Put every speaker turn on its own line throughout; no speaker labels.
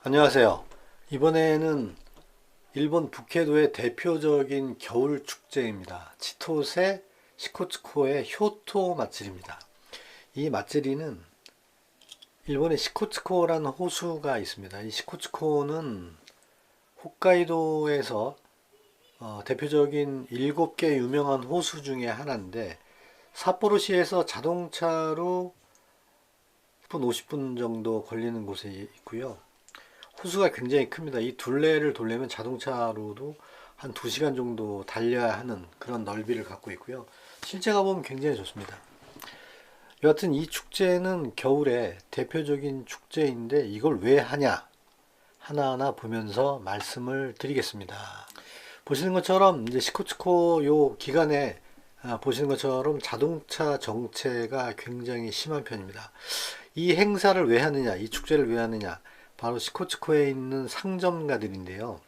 안녕하세요. 이번에는 일본 북해도의 대표적인 겨울 축제입니다. 치토세 시코츠코의 효토 마츠리입니다. 이 마츠리는 일본의 시코츠코라는 호수가 있습니다. 이 시코츠코는 홋카이도에서 대표적인 7개 유명한 호수 중에 하나인데, 삿포로시에서 자동차로 10분, 50분 정도 걸리는 곳에 있고요. 호수가 굉장히 큽니다. 이 둘레를 돌려면 자동차로도 한 2시간 정도 달려야 하는 그런 넓이를 갖고 있고요. 실제 가보면 굉장히 좋습니다. 여하튼 이 축제는 겨울에 대표적인 축제인데 이걸 왜 하냐 하나하나 보면서 말씀을 드리겠습니다. 보시는 것처럼 이제 시코츠코 요 기간에 보시는 것처럼 자동차 정체가 굉장히 심한 편입니다. 이 행사를 왜 하느냐, 이 축제를 왜 하느냐, 바로 시코츠코에 있는 상점가들인데요.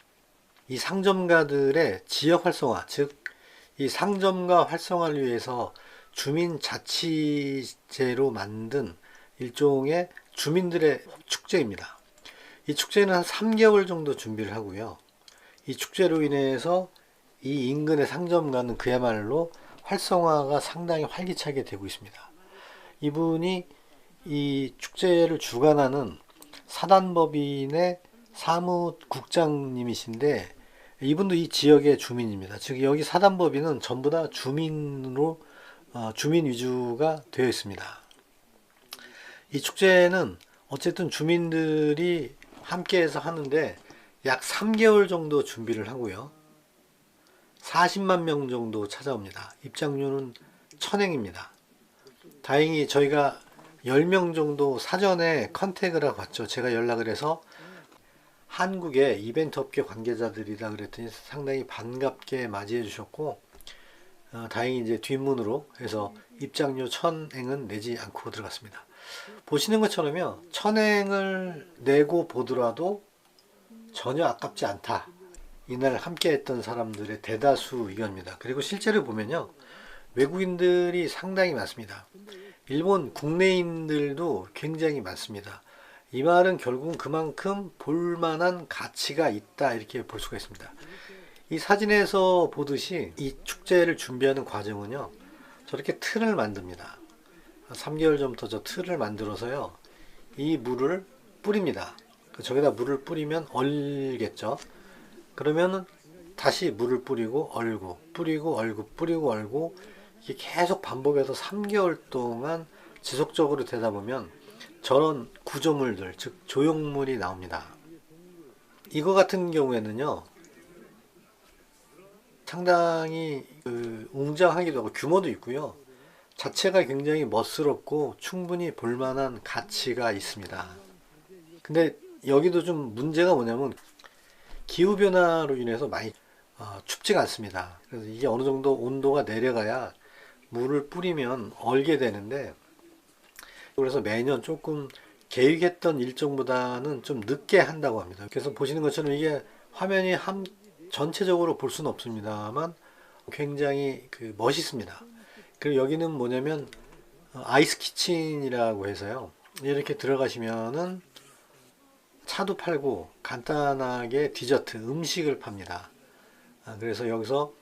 이 상점가들의 지역 활성화, 즉 이 상점가 활성화를 위해서 주민자치제로 만든 일종의 주민들의 축제입니다. 이 축제는 한 3개월 정도 준비를 하고요. 이 축제로 인해서 이 인근의 상점가는 그야말로 활성화가 상당히 활기차게 되고 있습니다. 이분이 이 축제를 주관하는 사단법인의 사무국장님이신데, 이분도 이 지역의 주민입니다. 즉 여기 사단법인은 전부 다 주민으로 주민 위주가 되어 있습니다. 이 축제는 어쨌든 주민들이 함께해서 하는데 약 3개월 정도 준비를 하고요. 40만 명 정도 찾아옵니다. 입장료는 1,000엔입니다. 다행히 저희가 10명 정도 사전에 컨택을 하고 갔죠. 제가 연락을 해서 한국의 이벤트 업계 관계자들이다 그랬더니 상당히 반갑게 맞이해 주셨고, 다행히 이제 뒷문으로 해서 입장료 1,000엔은 내지 않고 들어갔습니다. 보시는 것처럼요, 1,000엔을 내고 보더라도 전혀 아깝지 않다. 이날 함께 했던 사람들의 대다수 의견입니다. 그리고 실제로 보면요, 외국인들이 상당히 많습니다. 일본 국내인들도 굉장히 많습니다. 이 말은 결국은 그만큼 볼만한 가치가 있다, 이렇게 볼 수가 있습니다. 이 사진에서 보듯이 이 축제를 준비하는 과정은요, 저렇게 틀을 만듭니다. 3개월 전부터 저 틀을 만들어서요, 이 물을 뿌립니다. 저기다 물을 뿌리면 얼겠죠. 그러면은 다시 물을 뿌리고 얼고, 뿌리고 얼고, 뿌리고 얼고, 이게 계속 반복해서 3개월 동안 지속적으로 되다 보면 저런 구조물들, 즉 조형물이 나옵니다. 이거 같은 경우에는요, 상당히 웅장하기도 하고 규모도 있고요. 자체가 굉장히 멋스럽고 충분히 볼만한 가치가 있습니다. 근데 여기도 좀 문제가 뭐냐면 기후변화로 인해서 많이 춥지가 않습니다. 그래서 이게 어느 정도 온도가 내려가야 물을 뿌리면 얼게 되는데, 그래서 매년 조금 계획했던 일정보다는 좀 늦게 한다고 합니다. 그래서 보시는 것처럼 이게 화면이 전체적으로 볼 수는 없습니다만 굉장히 멋있습니다. 그리고 여기는 뭐냐면 아이스 키친이라고 해서요, 이렇게 들어가시면은 차도 팔고 간단하게 디저트 음식을 팝니다. 그래서 여기서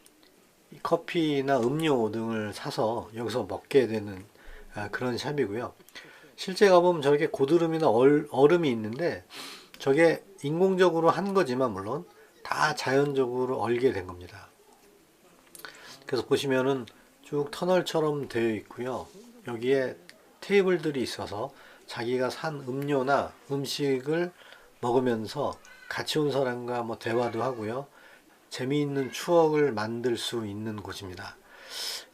커피나 음료 등을 사서 여기서 먹게 되는 그런 샵이고요. 실제 가보면 저렇게 고드름이나 얼음이 있는데 저게 인공적으로 한 거지만 물론 다 자연적으로 얼게 된 겁니다. 그래서 보시면은 쭉 터널처럼 되어 있고요. 여기에 테이블들이 있어서 자기가 산 음료나 음식을 먹으면서 같이 온 사람과 뭐 대화도 하고요. 재미있는 추억을 만들 수 있는 곳입니다.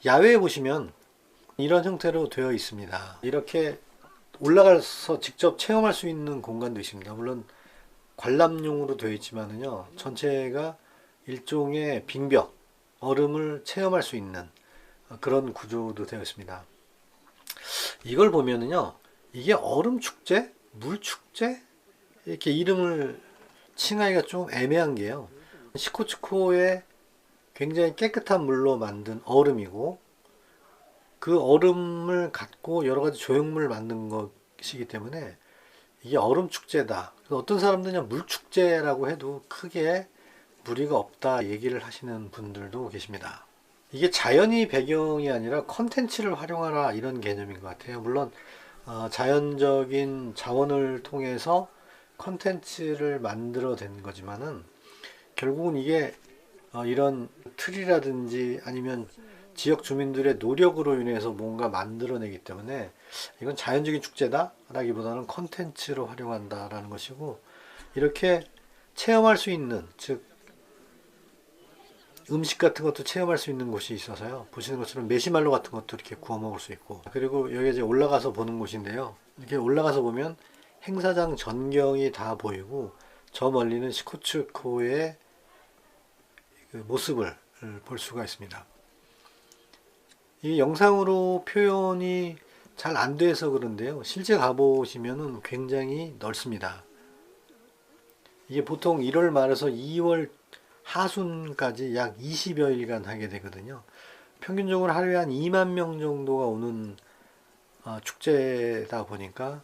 야외에 보시면 이런 형태로 되어 있습니다. 이렇게 올라가서 직접 체험할 수 있는 공간도 있습니다. 물론 관람용으로 되어 있지만은요, 전체가 일종의 빙벽, 얼음을 체험할 수 있는 그런 구조도 되어 있습니다. 이걸 보면은요, 이게 얼음 축제? 물 축제? 이렇게 이름을 칭하기가 좀 애매한 게요, 시코츠코의 굉장히 깨끗한 물로 만든 얼음이고, 그 얼음을 갖고 여러 가지 조형물을 만든 것이기 때문에 이게 얼음 축제다. 그래서 어떤 사람들은 그냥 물 축제라고 해도 크게 무리가 없다 얘기를 하시는 분들도 계십니다. 이게 자연이 배경이 아니라 컨텐츠를 활용하라 이런 개념인 것 같아요. 물론 자연적인 자원을 통해서 컨텐츠를 만들어낸 거지만은 결국은 이게 이런 틀이라든지 아니면 지역 주민들의 노력으로 인해서 뭔가 만들어내기 때문에 이건 자연적인 축제다라기보다는 컨텐츠로 활용한다라는 것이고, 이렇게 체험할 수 있는, 즉 음식 같은 것도 체험할 수 있는 곳이 있어서요. 보시는 것처럼 메시말로 같은 것도 이렇게 구워 먹을 수 있고, 그리고 여기 이제 올라가서 보는 곳인데요. 이렇게 올라가서 보면 행사장 전경이 다 보이고 저 멀리는 시코츠코의 그 모습을 볼 수가 있습니다. 이 영상으로 표현이 잘 안 돼서 그런데요. 실제 가보시면은 굉장히 넓습니다. 이게 보통 1월 말에서 2월 하순까지 약 20여 일간 하게 되거든요. 평균적으로 하루에 한 2만 명 정도가 오는 축제다 보니까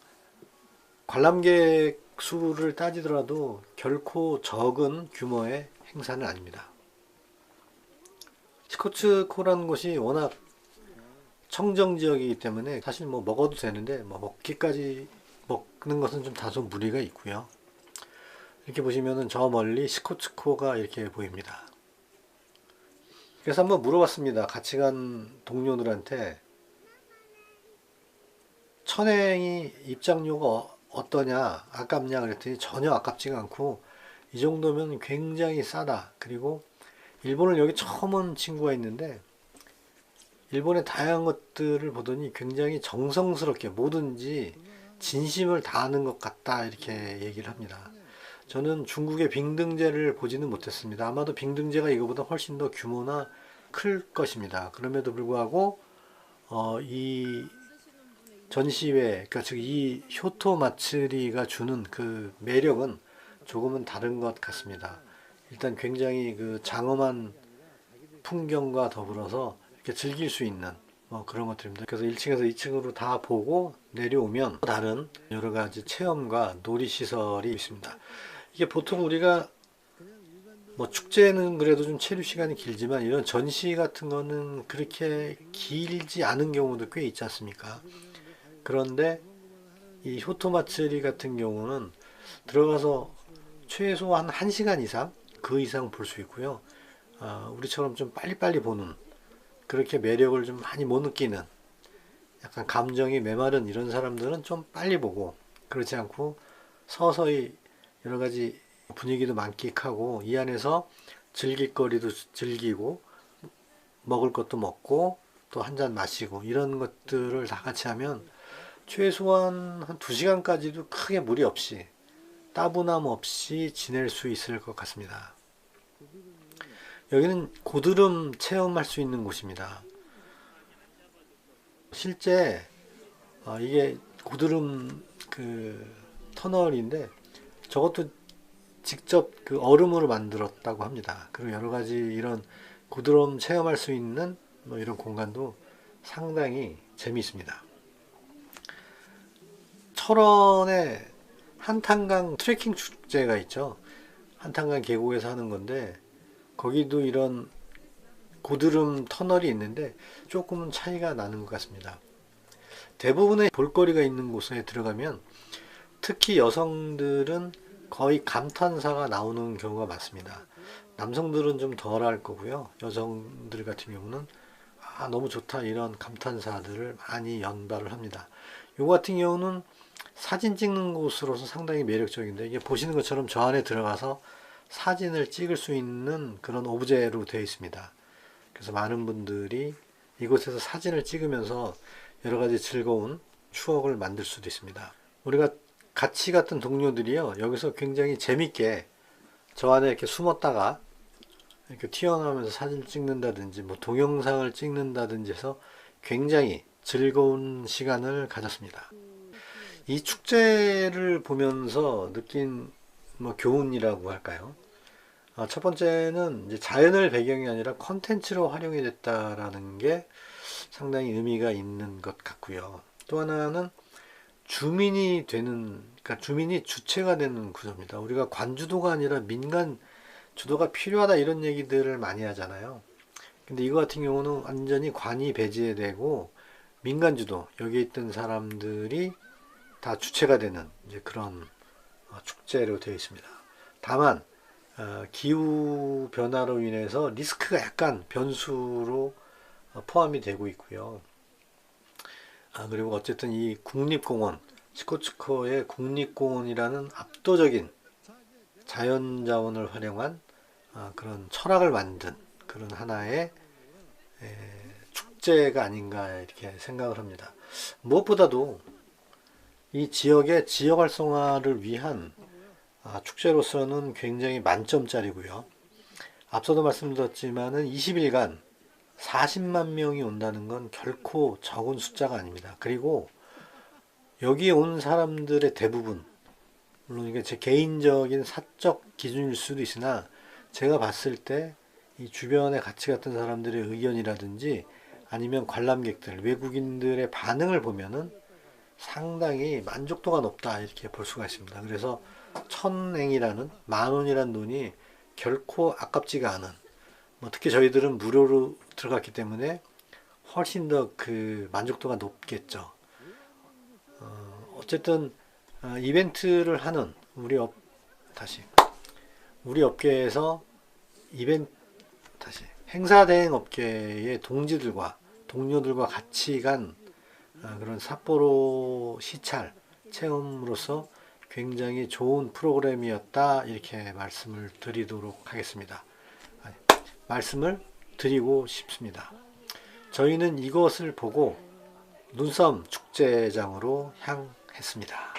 관람객 수를 따지더라도 결코 적은 규모의 행사는 아닙니다. 시코츠코라는 곳이 워낙 청정 지역이기 때문에 사실 뭐 먹어도 되는데 뭐 먹기까지 먹는 것은 좀 다소 무리가 있고요. 이렇게 보시면은 저 멀리 시코츠코가 이렇게 보입니다. 그래서 한번 물어봤습니다. 같이 간 동료들한테 천행이 입장료가 어떠냐, 아깝냐 그랬더니 전혀 아깝지가 않고 이 정도면 굉장히 싸다. 그리고 일본을 여기 처음 온 친구가 있는데 일본의 다양한 것들을 보더니 굉장히 정성스럽게 뭐든지 진심을 다하는 것 같다 이렇게 얘기를 합니다. 저는 중국의 빙등제를 보지는 못했습니다. 아마도 빙등제가 이거보다 훨씬 더 규모나 클 것입니다. 그럼에도 불구하고 이 전시회, 그러니까 즉 이 효토 마츠리가 주는 그 매력은 조금은 다른 것 같습니다. 일단 굉장히 그 장엄한 풍경과 더불어서 이렇게 즐길 수 있는 그런 것들입니다. 그래서 1층에서 2층으로 다 보고 내려오면 다른 여러 가지 체험과 놀이시설이 있습니다. 이게 보통 우리가 뭐 축제는 그래도 좀 체류 시간이 길지만 이런 전시 같은 거는 그렇게 길지 않은 경우도 꽤 있지 않습니까? 그런데 이 효토마츠리 같은 경우는 들어가서 최소한 1시간 이상 그 이상 볼 수 있고요. 우리처럼 좀 빨리빨리 보는, 그렇게 매력을 좀 많이 못 느끼는, 약간 감정이 메마른 이런 사람들은 좀 빨리 보고, 그렇지 않고 서서히 여러 가지 분위기도 만끽하고 이 안에서 즐길 거리도 즐기고 먹을 것도 먹고 또 한 잔 마시고 이런 것들을 다 같이 하면 최소한 한 2시간까지도 크게 무리 없이 따분함 없이 지낼 수 있을 것 같습니다. 여기는 고드름 체험할 수 있는 곳입니다. 실제 이게 고드름 그 터널인데 저것도 직접 그 얼음으로 만들었다고 합니다. 그리고 여러 가지 이런 고드름 체험할 수 있는 뭐 이런 공간도 상당히 재미있습니다. 철원에 한탄강 트레킹 축제가 있죠. 한탄강 계곡에서 하는 건데 거기도 이런 고드름 터널이 있는데 조금은 차이가 나는 것 같습니다. 대부분의 볼거리가 있는 곳에 들어가면 특히 여성들은 거의 감탄사가 나오는 경우가 많습니다. 남성들은 좀 덜 할 거고요. 여성들 같은 경우는 너무 좋다 이런 감탄사들을 많이 연발을 합니다. 요 같은 경우는 사진 찍는 곳으로서 상당히 매력적인데 이게 보시는 것처럼 저 안에 들어가서 사진을 찍을 수 있는 그런 오브제로 되어 있습니다. 그래서 많은 분들이 이곳에서 사진을 찍으면서 여러 가지 즐거운 추억을 만들 수도 있습니다. 우리가 같이 갔던 동료들이요, 여기서 굉장히 재밌게 저 안에 이렇게 숨었다가 이렇게 튀어나오면서 사진을 찍는다든지 뭐 동영상을 찍는다든지 해서 굉장히 즐거운 시간을 가졌습니다. 이 축제를 보면서 느낀 뭐 교훈이라고 할까요? 첫 번째는 이제 자연을 배경이 아니라 컨텐츠로 활용이 됐다라는 게 상당히 의미가 있는 것 같고요. 또 하나는 주민이 되는, 그러니까 주민이 주체가 되는 구조입니다. 우리가 관주도가 아니라 민간 주도가 필요하다 이런 얘기들을 많이 하잖아요. 근데 이거 같은 경우는 완전히 관이 배제되고 민간 주도, 여기에 있던 사람들이 다 주체가 되는 이제 그런 축제로 되어 있습니다. 다만 기후 변화로 인해서 리스크가 약간 변수로 포함이 되고 있고요. 그리고 어쨌든 이 국립공원, 시코츠코의 국립공원이라는 압도적인 자연자원을 활용한 그런 철학을 만든 그런 하나의 축제가 아닌가 이렇게 생각을 합니다. 무엇보다도 이 지역의 지역 활성화를 위한 축제로서는 굉장히 만점짜리고요. 앞서도 말씀드렸지만은 20일간 40만 명이 온다는 건 결코 적은 숫자가 아닙니다. 그리고 여기에 온 사람들의 대부분, 물론 이게 제 개인적인 사적 기준일 수도 있으나 제가 봤을 때 이 주변에 같이 갔던 사람들의 의견이라든지 아니면 관람객들, 외국인들의 반응을 보면은 상당히 만족도가 높다 이렇게 볼 수가 있습니다. 그래서 1,000엔이라는 10,000원이라는 돈이 결코 아깝지가 않은, 특히 저희들은 무료로 들어갔기 때문에 훨씬 더 그 만족도가 높겠죠. 어쨌든 이벤트를 하는 우리 업계에서 행사 대행 업계의 동료들과 같이 간 그런 삿포로 시찰 체험으로서 굉장히 좋은 프로그램이었다 이렇게 말씀을 드리고 싶습니다. 저희는 이것을 보고 눈섬 축제장으로 향했습니다.